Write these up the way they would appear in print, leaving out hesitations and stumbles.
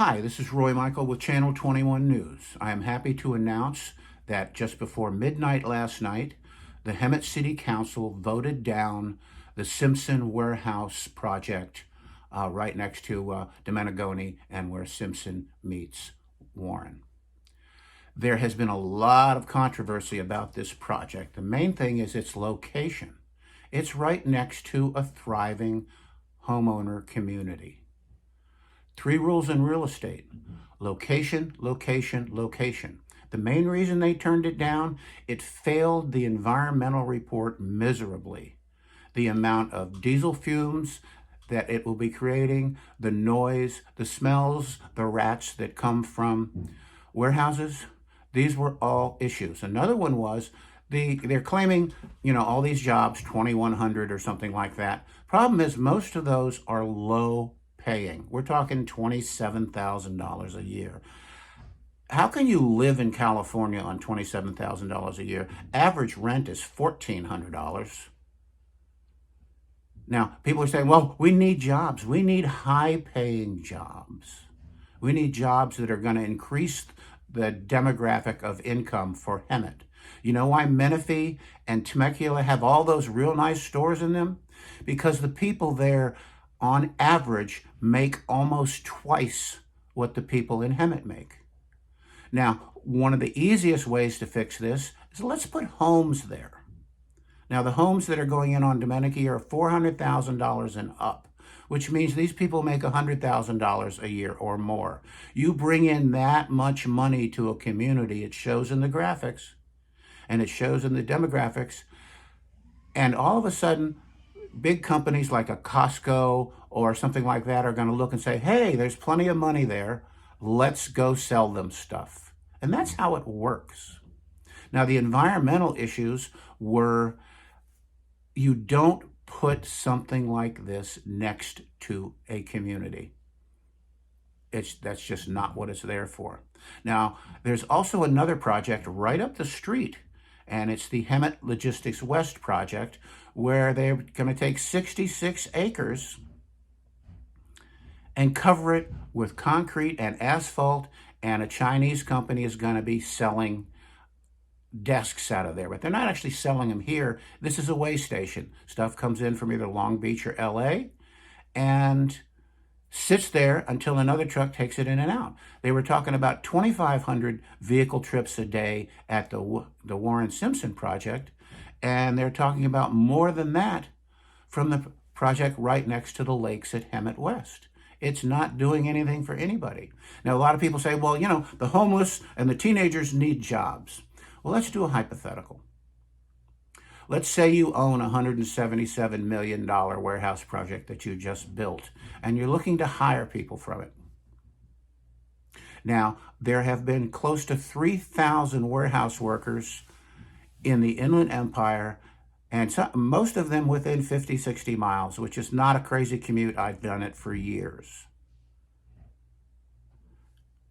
Hi, this is Roy Michael with Channel 21 News. I am happy to announce that just before midnight last night, the Hemet City Council voted down the Simpson warehouse project right next to Domenegone and where Simpson meets Warren. There has been a lot of controversy about this project. The main thing is its location. It's right next to a thriving homeowner community. 3 rules in real estate: location, location, location. The main reason they turned it down, it failed the environmental report miserably. The amount of diesel fumes that it will be creating, the noise, the smells, the rats that come from warehouses, these were all issues. Another one was they're claiming, all these jobs, 2,100 or something like that. Problem is most of those are low paying. We're talking $27,000 a year. How can you live in California on $27,000 a year? Average rent is $1,400. Now, people are saying, well, we need jobs. We need high-paying jobs. We need jobs that are going to increase the demographic of income for Hemet. You know why Menifee and Temecula have all those real nice stores in them? Because the people there, on average, make almost twice what the people in Hemet make. Now, one of the easiest ways to fix this is let's put homes there. Now, the homes that are going in on Domenechee are $400,000 and up, which means these people make $100,000 a year or more. You bring in that much money to a community, it shows in the graphics, and it shows in the demographics, and all of a sudden, big companies like a Costco or something like that are going to look and say, hey, there's plenty of money there. Let's go sell them stuff. And that's how it works. Now, the environmental issues were you don't put something like this next to a community. That's just not what it's there for. Now, there's also another project right up the street, and it's the Hemet Logistics West project, where they're going to take 66 acres and cover it with concrete and asphalt, and a Chinese company is going to be selling desks out of there. But they're not actually selling them here. This is a way station. Stuff comes in from either Long Beach or LA and sits there until another truck takes it in and out. They were talking about 2,500 vehicle trips a day at the Warren Simpson project, and they're talking about more than that from the project right next to the lakes at Hemet West. It's not doing anything for anybody. Now, a lot of people say, well, the homeless and the teenagers need jobs. Well, let's do a hypothetical. Let's say you own a $177 million warehouse project that you just built, and you're looking to hire people from it. Now, there have been close to 3,000 warehouse workers in the Inland Empire, and most of them within 50, 60 miles, which is not a crazy commute. I've done it for years.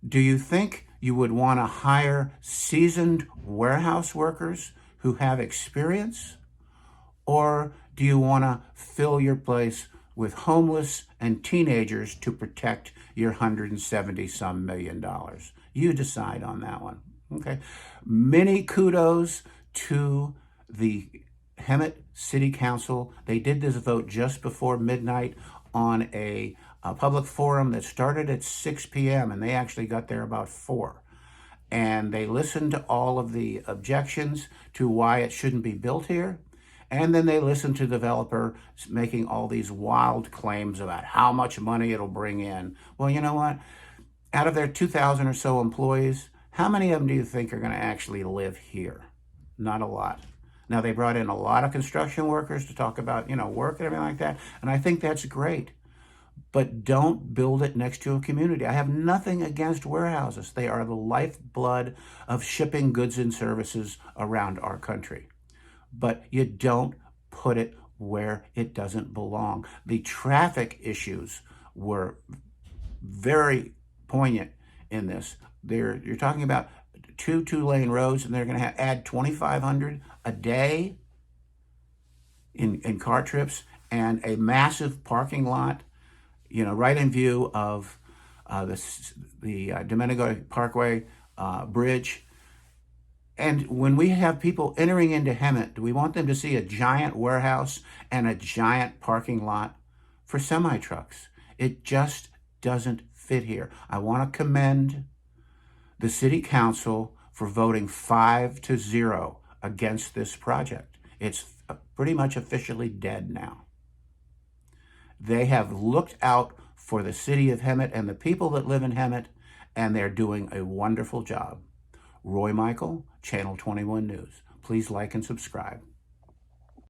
Do you think you would want to hire seasoned warehouse workers who have experience? Or do you want to fill your place with homeless and teenagers to protect your $170-some million? You decide on that one. Okay. Many kudos to the Hemet City Council. They did this vote just before midnight on a public forum that started at 6 p.m. and they actually got there about 4. And they listened to all of the objections to why it shouldn't be built here. And then they listened to the developer making all these wild claims about how much money it'll bring in. Well, you know what? Out of their 2,000 or so employees, how many of them do you think are going to actually live here? Not a lot. Now, they brought in a lot of construction workers to talk about, work and everything like that. And I think that's great. But don't build it next to a community. I have nothing against warehouses. They are the lifeblood of shipping goods and services around our country. But you don't put it where it doesn't belong. The traffic issues were very poignant in this. You're talking about two-lane roads, and they're going to add 2,500 a day in car trips, and a massive parking lot, right in view of the Domenico Parkway bridge. And when we have people entering into Hemet, do we want them to see a giant warehouse and a giant parking lot for semi-trucks? It just doesn't fit here. I want to commend the city council for voting 5-0 against this project. It's pretty much officially dead now. They have looked out for the city of Hemet and the people that live in Hemet, and they're doing a wonderful job. Roy Michael, Channel 21 News. Please like and subscribe.